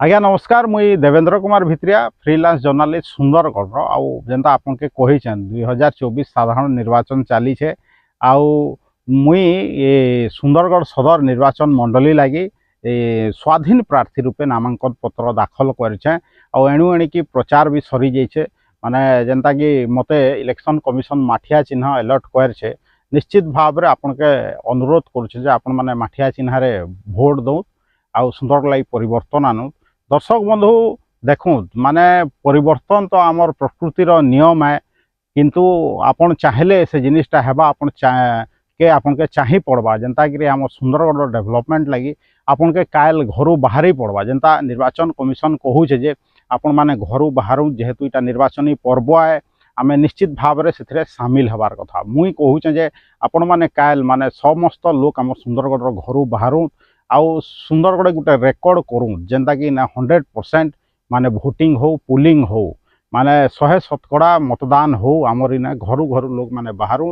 आज्ञा नमस्कार मुई देवेंद्र कुमार भित्रिया फ्रीलांस जर्नालिस्ट सुंदरगढ़ आउ जेनता आपन के कही 2024 साधारण निर्वाचन चली छे आउ मुई ये सुंदरगढ़ सदर निर्वाचन मंडली लगी स्वाधीन प्रार्थी रूपे नामांकन पत्र दाखल करे आउ एणु एणिकी प्रचार भी सरी जाइए माने जेनता कि मते इलेक्शन कमिशन माठिया चिन्ह अलर्ट करे निश्चित भाव में आपन के अनुरोध करुचे आपण माने माठिया चिन्ह भोट दो आउ सुंदरगढ़ लगी परिवर्तन आनु दर्शक बंधु देखूँ माने परिवर्तन तो आमर प्रकृतिर नियम है किंतु आपन चाहले से जिनिसटा हेबा आपन आपन के चाही पड़वा जनता कि आम सुंदरगढ़ डेवलपमेंट लगी आपन के कायल घर बाहरी पड़वा जनता निर्वाचन कमिशन कहूचे जे आपण माने घर बाहर जेहेतु इटा निर्वाचनी पर्व है आमे निश्चित भाव से सामिल हबार कथा मुई कहूचे जे आपण माने कायल माने समस्त लोक आम सुंदरगढ़ घर बाहर आउ सुंदरगढ़ गोटे रेकर्ड करूँ जेनता कि 100% माने भोटिंग हो पुलिंग हो माने 100% मतदान हो आमर इना घर घर लोग माने बाहर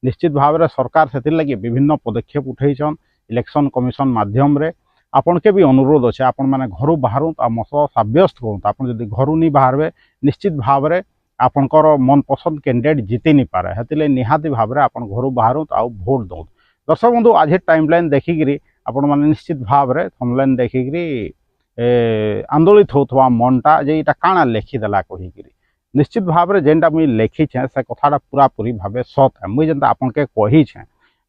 निश्चित भाव में सरकार से लगे विभिन्न पदक्षेप उठेछन इलेक्शन कमिशन माध्यम रे आपन के भी अनुरोध अच्छे आपण माने घर बाहर मत सब्यस्त करूँ आपन जदि घर नहीं बाहर निश्चित भाव में आपनकर मन पसंद कैंडिडेट जीति नहीं पारे हेतिले निहाती भाव में आपन घर बाहर आउ भोट दो दर्शक बंधु आज टाइमलाइन देखिकी आपण माने निश्चित भाव में थंबनेल देखिकी आंदोलित होथवा मनटा जे इटा काना लेखिदेला कहीकि निश्चित भाव में जेनटा मुई लेखी से कथाटा पूरा पूरी भाव सत है मुई जेनता आपन के कही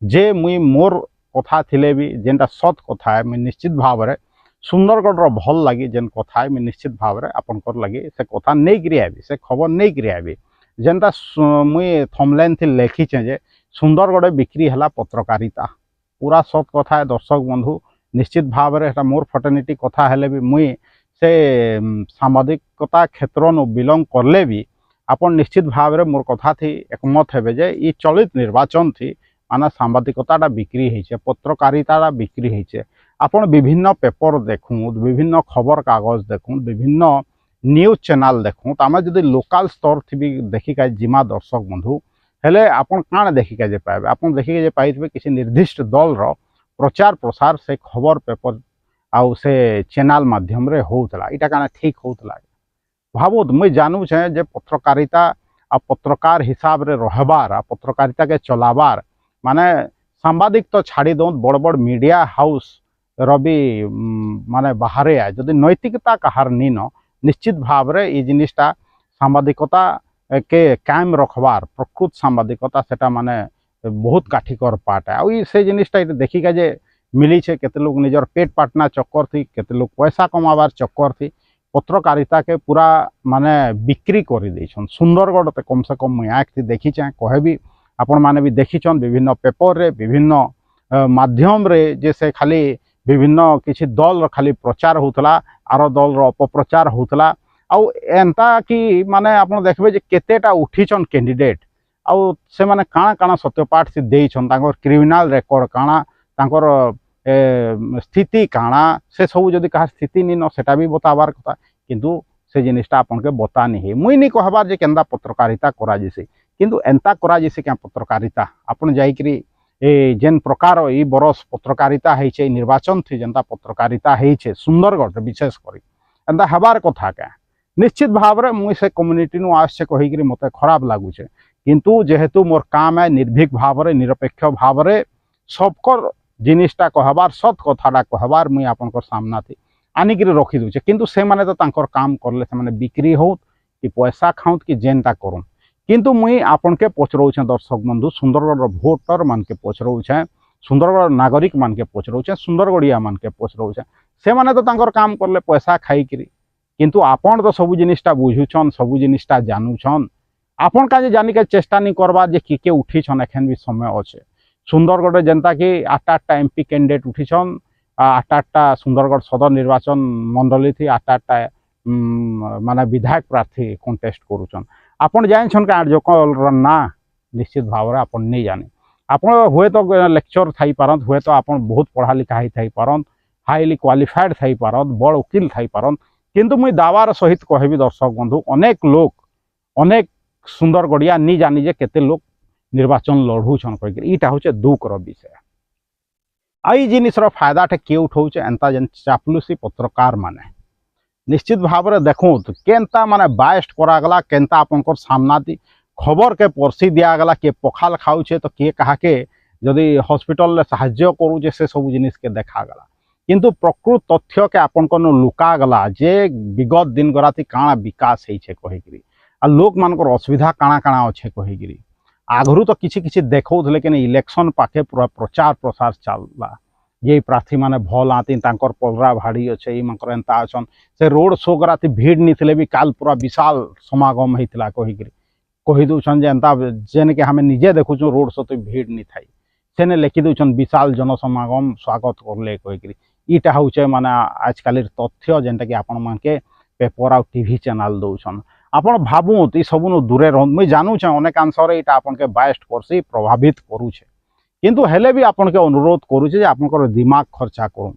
जे मुई मोर कथा थिले भी जेनटा सत कथा है मुई निश्चित भाव में सुंदरगढ़ भल लगी जेन कथा है मुई निश्चित भाव में आपनकर लगी से कथा नहीं करी आबी से खबर नहीं करी आबी जेनटा मुई थंबनेल थी लेखी जे सुंदरगढ़ बिक्री है पत्रकारिता पूरा सत कथा है दर्शक बंधु निश्चित भाव में मोर फर्टर्निटी कथा हेले भी मुई से सामाजिकता क्षेत्र बिलंग करले भी आपन निश्चित भाव में मोर कथा थी एकमत हेबे जे ई चलित निर्वाचन थी माना सांबादिकता बिक्री होइछे पत्रकारिता बिक्री होइछे आपन विभिन्न पेपर देखूँ विभिन्न खबर कागज देखूँ विभिन्न न्यूज चैनल देखूँ तो आम जदि लोकल स्तर थी भी देखिका जिमा दर्शक बंधु हेले आपन काण देखिका जे पाइबे आपन देखिका जे पाइबे किसी निर्दिष्ट दल रो प्रचार प्रसार से खबर पेपर आउ से चैनल माध्यम रे होउतला इटा काना ठीक होउतला भावुत मुई जानू छे जे पत्रकारिता आ पत्रकार हिसाब रे रहबार आ पत्रकारिता के चलाबार माने सांबादिक तो छाड़ी दो बड़ बड़ मीडिया हाउस रवि माने बाहरे आए जदि नैतिकता कहार नीन निश्चित भाव रे ई जिनिसटा सांबादिकता के कायम रखबार प्रकृत सांबादिकता सेटा माने बहुत काठिकर पार्ट है आई से जिनिसटा देखिका जे मिली छे केते लोग निजर पेट पाटना चक्कर थी केते लोग पैसा कमाबार चक्कर थी पत्रकारिता के पूरा माने बिक्री कर देछन सुंदरगढ़ ते कम से कम मुई आँख थी देखी चाहे कहे भी आपण माने भी देखीछन विभिन्न पेपर रे विभिन्न माध्यम रे जैसे खाली विभिन्न किसी दल खाली प्रचार होतला आर दल रो अपप्रचार होतला आउ एंता कि माने आपण देखबे जे केतेटा उठीछन कैंडिडेट आउ से माने काना काना सत्यपाठ से देइछन तांकर क्रिमिनल रेकर्ड काना तांकर स्थिति काना से सब जदि कहा स्थिति नी न सेटा भी बताबार कथा किंतु से जिनिसटा आपन के बता नहीं मुई नहीं कहबार जे केंदा पत्रकारिता करा जैसे किंतु एंता करा जैसे क्या पत्रकारिता आपन जाइकरी ए जेन प्रकार ई बरस पत्रकारिता है छे निर्वाचन थी जनता पत्रकारिता है छे सुंदरगढ़ विशेष करी एंता हबार कथा क्या निश्चित भाव में मुई से कम्युनिटी नु आसे कहीकरी मते खराब लागू छे किंतु जेहेतु मोर काम है निर्भीक भाव में निरपेक्ष भाव में सबकर जिनिसटा कहबार सत कथाटा कहबार मुई आपनकर सामना थी आनिकी रखी दूचे किंतु से माने तो तांकर काम करले से माने बिक्री हो कि पैसा खाऊत कि जेनटा करूँ किंतु मुई आपन के पचरौछे दर्शक बंधु सुंदरगढ़ भोटर मान के पचरौछे सुंदरगढ़ नागरिक मान के पचरौछे सुंदरगढ़िया मान के पचरौछे से माने तो तांकर काम करले पैसा खाईकरी किंतु आपन तो सब जिनिसटा बुझुछन सब जिनिसटा जानूछन आपन का जानिके चेष्टा नहीं करवा जे किए उठीछन एखन भी समय अच्छे सुंदरगढ़ जनता कि 8 एमपी कैंडिडेट उठीछन 8 सुंदरगढ़ सदर निर्वाचन मंडली थी 8 माने विधायक प्रार्थी कंटेस्ट करुछन आपन जानछन कार्यकल ना निश्चित भाव में आपन नहीं जाने आपन हुए तो लेक्चर थी पारत हुए तो आपन बहुत पढ़ा लिखा ही थी पारत हाईली क्वालिफाइड थी पारत बड़ वकील थी पारत किंतु मुई दावार सहित कहबी दर्शक बंधु अनेक लोग अनेक सुंदरगढ़िया नहीं जानी जे केते लोग निर्वाचन लड़ूछन कह इटा हूँ दुखर विषय आई जिनिस फायदाटा किए उठाऊे एंता जेन चापलुसी पत्रकार माने निश्चित भाव में देखूँ केनता माने बायस्ट करागला केनता आपनकर सामना खबर के परसी दिगला किए पखाल खाऊे तो किए कहा जदि हॉस्पिटल साहाय्य करूचे से सब जिनिस के देखागला किंतु प्रकृत तथ्य के आपन लुकागला जे विगत दिन गराती काଣା विकास होइछे कहिकरी आ लोक मानकर असुविधा काଣା काଣା अच्छे कहिकरी आगरू तो किछि किछि देखौथले लेकिन इलेक्शन पाखे पूरा प्रचार प्रसार चलला ये प्रार्थी माने भल आती तांकर पलरा भाड़ी अच्छे इनकर एंता अछन से रोड शो कराती भीड़ नहीं भी काल पूरा विशाल समागम होता कहिकरी कही दौन एंता जेन के हमें निजे देखुचु रोड शो तो भीड़ नहीं थाई सेने लिखि दौन विशाल जनसमागम स्वागत करले कहिकरी इटा हूँ माने आजकल तथ्य जेनटा कि आपण मानके पेपर आ टीवी चैनल दौन आपण भावुत ये सबू दूरे रह मुझे जानूचे अनेक आंसर यहाँ आपन के बायस्ट करसी प्रभावित करूचे किंतु हेले भी आपन के अनुरोध करूचे आपनकर दिमाग खर्चा करूँ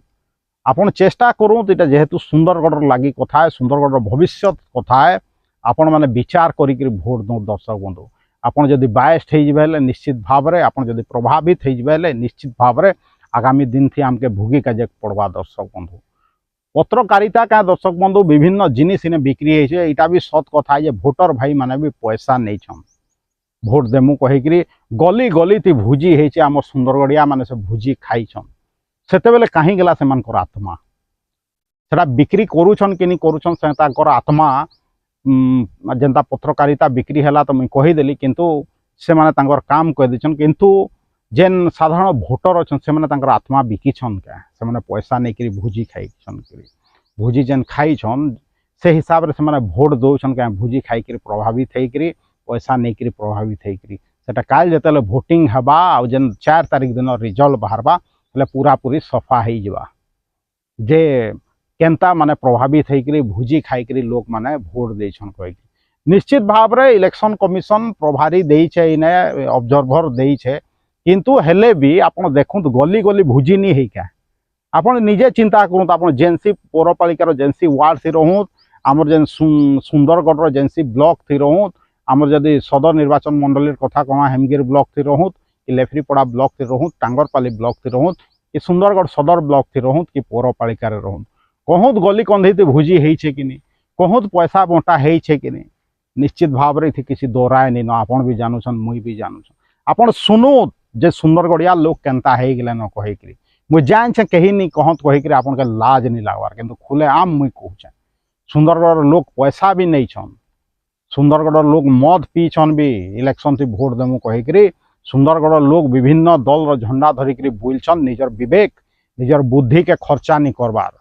आपन चेष्टा करूँ इटा जेहेतु सुंदरगढ़ लगी कथा है सुंदरगढ़ भविष्य कथा है आपण मैंने विचार करी भोट दो दर्शक बंधु आपन जदि बायस्ट हो निश्चित भाव में आपन जदि प्रभावित हो निश्चित भाव में आगामी दिन थी आमके भोगी काजे पड़वा दर्शक बंधु पत्रकारिता क्या दर्शक बंधु विभिन्न जिनिस इने बिक्री है यहाँ भी सत कथा है भोटर भाई माने भी पैसा नहीं छन भोट देमु कहीकि गली गली ती भोजी है आम सुंदरगढ़िया माने से भोजी खाईछन सेते बेले कहीं गला से मानकर आत्मा सेटा बिक्री करूछन कि नहीं करूछन से तांकर आत्मा जेनता पत्रकारिता बिक्री है तो मुझे कहीदेली किंतु से माने तांकर काम कह दीछन किंतु जेन साधारण भोटर अच्छा से माने तांकर आत्मा बिकिछन क्या से माने पैसा नहीं करी भोजी खाईछन भोजी जेन खाईछन से हिसाब से माने भोट दौन क्या भोजी खाई प्रभावित होकर पैसा नहीं करी प्रभावित होकर सेटा काल जते भोटिंग हवा आ जेन 4 तारीख दिन रिजल्ट बाहरबा એટલે પૂરાપૂરી સફા થઈ જવા જે કેન્તા माने प्रभावित होकर भोजी खाई लोक माने भोट देछन कहि निश्चित भाव रे इलेक्शन कमिशन प्रभारी देइछे इने ऑब्जर्वर देइछे किंतु हेले भी आपण देखुत गली गली भोजी नहीं है क्या आपण निजे चिंता करूँ आपण जेनसी पौरपालिकार जेनसी वार्ड थी रहूँ आमर जेन सुंदरगढ़ जेनसी ब्लॉक थी रहूँ आमर जदि सदर निर्वाचन मंडल कथा कमा हेमगिर ब्लॉक थी रहूँ कि लेफ्रीपड़ा ब्लॉक थी रहूँ टांगरपाली ब्लॉक थी रहूँ कि सुंदरगढ़ सदर ब्लॉक थी रहूँ कि पौरपालिकार रहूँ कहूत गली कंधे भोजी है कि नहीं कहूत पैसा बंटा है कि नहीं निश्चित भाव में किसी दोहराए नहीं न आपन भी जानूछन मुई भी जानूछन आपन सुनो जे सुंदरगढ़िया लोग केनता है गले न कहीकि मुझे जान कहीं नहीं कहत कहीकि आपन के लाज नहीं लगवार किंतु खुले आम मुई कहूचे सुंदरगढ़ लोग पैसा भी नहीं छन सुंदरगढ़ लोग मद पीछन भी इलेक्शन थी भोट देमु कहीकि सुंदरगढ़ लोग विभिन्न दल झंडा धरिक बुलछन निजर विवेक निजर बुद्धि के खर्चा नहीं करवार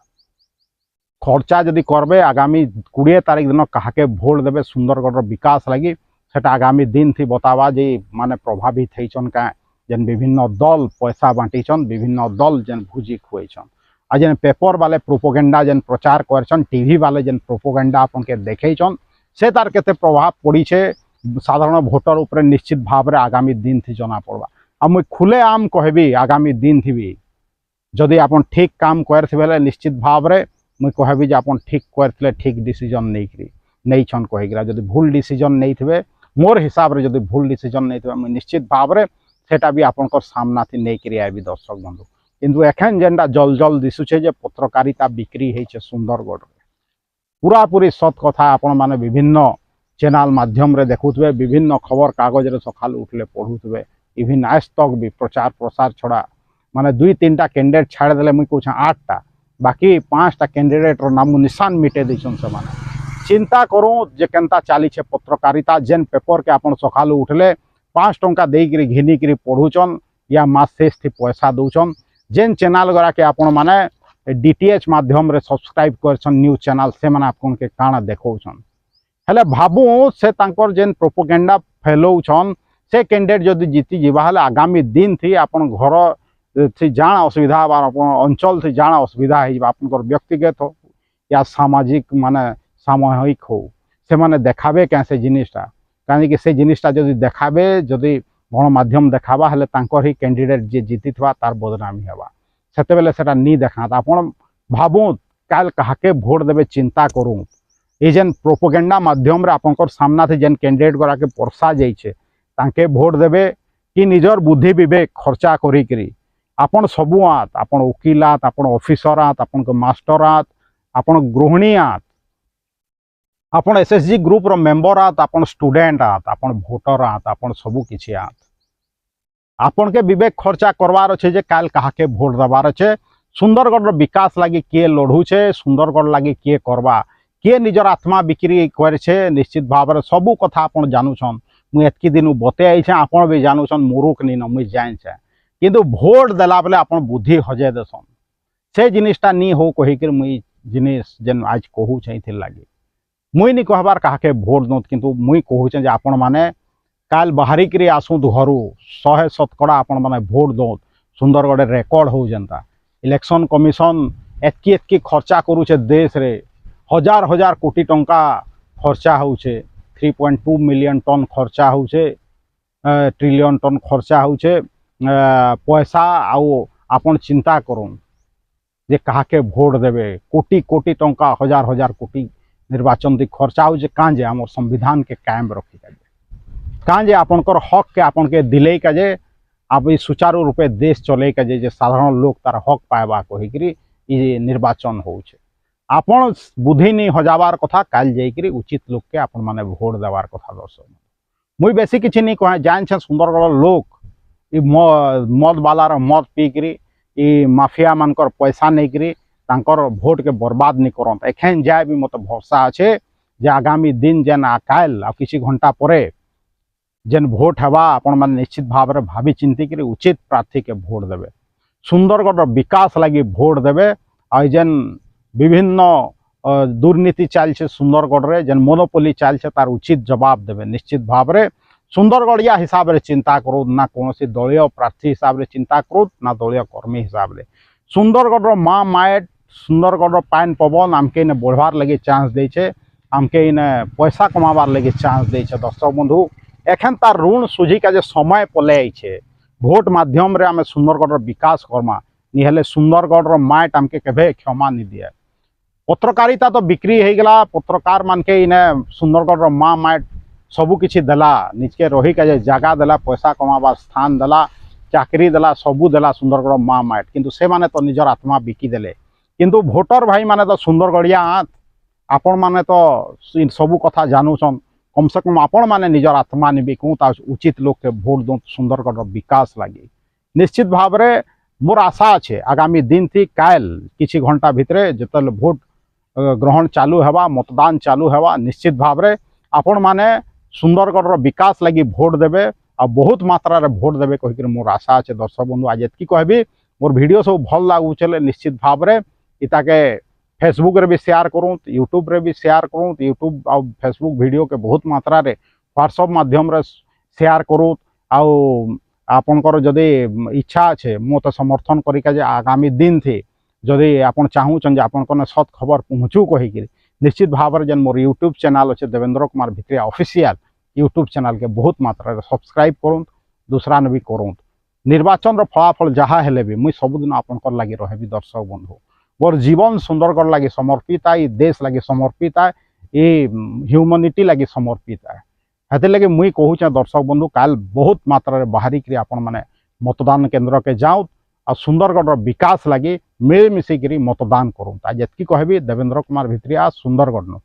खर्चा जदि करबे आगामी 20 तारीख दिन कहा भोट देवे सुंदरगढ़ विकास लगी सेटा आगामी दिन थी बतावा जे माने प्रभावित होइछन का जेन विभिन्न दल पैसा बांटीछन विभिन्न दल जेन भोजी खुएछन आ जेन पेपर वाले प्रोपोगेंडा जेन प्रचार करछन टीवी वाले जेन प्रोपोगेंडा आपन के देखेछन से तार केते प्रभाव पड़ी छे साधारण भोटर ऊपर निश्चित भाव में आगामी दिन थी जना पड़वा आ मुझे खुले आम कहबी आगामी दिन थी भी जदि आपन ठीक काम करे निश्चित भाव में मुझे कहबी जे आपन ठीक करथिले ठीक डिसीजन नहीं छन कहीकरा जदि भूल डिसीजन नहीं थे मोर हिसाब रे जदि भूल डिसीजन नहीं थे मुझे निश्चित भाव में सेटा भी आपनकर सामना थी नहीं करी आबी दर्शक बंधु किंतु एखन जेनटा जल जल दिशुचे जे पत्रकारिता बिक्री है सुंदरगढ़ पूरा पूरी सत कथा आपण माने विभिन्न चैनल माध्यम रे देखुथबे विभिन्न खबर कागज रे सकाल उठले पढ़ुथबे इभिन आज तक भी प्रचार प्रसार छड़ा माने 2-3टा कैंडिडेट छाड़ देले मुई कहूँ 8टा बाकी 5टा कैंडिडेट नाम निशान मिटे दैछन से माने चिंता करूँ जे केनता चली छे पत्रकारिता जेन पेपर के आपन सकाल उठले 5 टंका देकरी घिनिकरी पढ़ुचन या मास शेष थी पैसा दौचन जेन चैनल गरा के आपण माने डीटीएच माध्यम रे सब्सक्राइब करछन न्यूज चैनल से माने आपन के काना देखौछन हेले भाबू से तांकर जेन प्रोपोगेंडा फैलाउछन से कैंडिडेट जदि जीती जीवा हेले आगामी दिन थी आपन घर थी जाना असुविधा अपन अंचल थी जाना असुविधा है आपन व्यक्तिगत हो या सामाजिक माने सामूहिक हो से माने देखाबे कैसे जिनिसटा कहीं से जिनिसटा जदि देखाबे जदि गणमाध्यम देखाबा हेले तांकर ही कैंडिडेट जे जीतिथवा तार बदनामी हेबा सेते बेले सेटा नी देखा आपन भाबू काल काहाके भोट देबे चिंता करूँ ये जेन प्रोपोगेंडा माध्यम रे आपनकर सामना थे जेन कैंडिडेट गरा के परसा जाइछे तांके भोट देबे कि निजर बुद्धि विवेक खर्चा करी आपन सबुआत आपन वकीलात आपन ऑफिसरात आपन मास्टरात आपन गृहिणीयात आपण एसएचजी ग्रुप रो मेंबर आत, आपण स्टूडेंट आत, आपण भोटर आत, आपण सबू किछि आत। आपण के विवेक खर्चा करवार अच्छे जे काल कहा के भोट दबार अच्छे। सुंदरगढ़ रो विकास लगी किए लड़ू छे, सुंदरगढ़ लगी किए करवा, किए निजर आत्मा बिक्री करे छे, निश्चित भाव सबू कथा आपण जानूछन। मुझे एतकी दिन बते आई आपण भी जानूछन, मूर्ख नी न मुझे जान किंतु भोट देला बेले आपण बुद्धि हजे देसन से जिनिसटा नी हो कहीकर मुई जिनिस जेन आज कहू चाहिए लगे मुई नी कहबार काके भोट दौत किंतु मुई कहूचे जे आपण माने काल बाहरिक आसुद घर 100% आपण माने भोट दौत। सुंदरगढ़ रेकर्ड हो जनता इलेक्शन कमिशन एतकी एतकी खर्चा करूचे, देश रे हजार हजार कोटी टंका खर्चा होउचे, 3.2 मिलियन टन खर्चा होउचे, ट्रिलियन टन खर्चा होउचे पैसा। आउ आपण चिंता करूँ जे काके भोट देवे, कोटी कोटी टंका हजार हजार कोटी निर्वाचन दी खर्चा हो काजे आम संविधान के कायम रखी काजे आपनकर हक के आपन के दिले काजे आप सुचारू रूपे देश चले काजे साधारण लोग तार हक पाएबा कहीकि निर्वाचन होउछे। आपन बुद्धि नहीं हजाबार कथा काल जाइकरी उचित लोग के आपन माने भोट देवार कथा। दर्शक मुई बेसी किछि नहीं कहे जान सुंदरगढ़ लोग मद बालार मद पीकरी माफिया मानकर पैसा नहीं तांकर भोट के बर्बाद नहीं करत। एखेन जाए भी मत भरोसा अच्छे जे आगामी दिन जेन काल आ किसी घंटा पर जेन भोट हवा आपण माने निश्चित भाव में भावी चिंतिक उचित प्रार्थी के भोट देवे, सुंदरगढ़ विकास लगी भोट देवे। आ जेन विभिन्न दुर्नीति चलছে सुंदरगढ़ रे जेन मोनोपोली चलছে तार उचित जवाब देवे। निश्चित भाव में सुंदरगढ़िया हिसाब से चिंता करो ना कौन दलीय प्रार्थी हिसाब से चिंता करो ना दलीय कर्मी हिसाब से। सुंदरगढ़ माँ माएट सुंदरगढ़ पान पवन आमके इन्हें बढ़वार लगे चांस दे, आमके इन्हें पैसा कमाबार लगे चांस दे। दर्शक बंधु एखन तार ऋण सुझी का समय पले आइछे, भोट माध्यम रे आमे सुंदरगढ़ विकास करमा निहले सुंदरगढ़ माएट आमके केभे क्षमा नहीं दिए। पत्रकारिता तो बिक्री हो गला, पत्रकार मान के इन्हें सुंदरगढ़ माँ माएट सबू किछि देला, निजके रही का जगह देला, पैसा कमाबार स्थान देला, चाकरी देला, सबू देला सुंदरगढ़ माँ माएट। किंतु से माने तो निजर आत्मा बिकी देले। किंतु भोटर भाई माने तो सुंदरगढ़िया आत आपण माने तो सबू कथा जानूछन, कम से कम आपण माने निजर आत्मा नहीं बिकूँ उचित लोग के भोट दूँ सुंदरगढ़ विकास लगी। निश्चित भाव में मोर आशा अच्छे आगामी दिन थी काल किछि घंटा भितरे जिते भोट ग्रहण चालू हेबा, मतदान चालू हेबा, निश्चित भाव में आपण माने सुंदरगढ़ विकास लगी भोट देवे और बहुत मात्रा रे भोट देवे कहीकि मोर आशा अच्छे। दर्शक बंधु आज एतकी कहबी मोर वीडियो सब भल लागुचे निश्चित भाव में इताके फेसबुक रे भी शेयर करूँ, यूट्यूब रे भी शेयर करूँ, यूट्यूब और फेसबुक वीडियो के बहुत मात्रा रे व्हाट्सएप माध्यम रे शेयर करूँ। आउ आपनकर जदि इच्छा अच्छे मत समर्थन करिका जे आगामी दिन थी जदि आपन चाहूचन जे आपन सत खबर पहुँचू कहीकि निश्चित भाव में जेन मोर यूट्यूब चैनल अच्छे Devendra Kumar Bhitriya official YouTube channel के बहुत मात्रा सब्सक्राइब करूँ, दूसरा ने भी करूँ। निर्वाचन रो फलाफल जहाँ हेले भी मुई सबुदिन आपनकर लगी रही। दर्शक बंधु मोर जीवन सुंदरगढ़ लगी समर्पित है, देश लगी समर्पित है, ये ह्यूमनिटी लगी समर्पित है। हेते लगे मुई कहूचे दर्शक बंधु काल बहुत मात्रा बाहरिक आपण माने मतदान केन्द्र के जाऊँ और सुंदरगढ़ विकास लगी मिलमिशिकी मतदान करूँ। आज एतकी कहबी देवेंद्र कुमार भित्रिया सुंदरगढ़।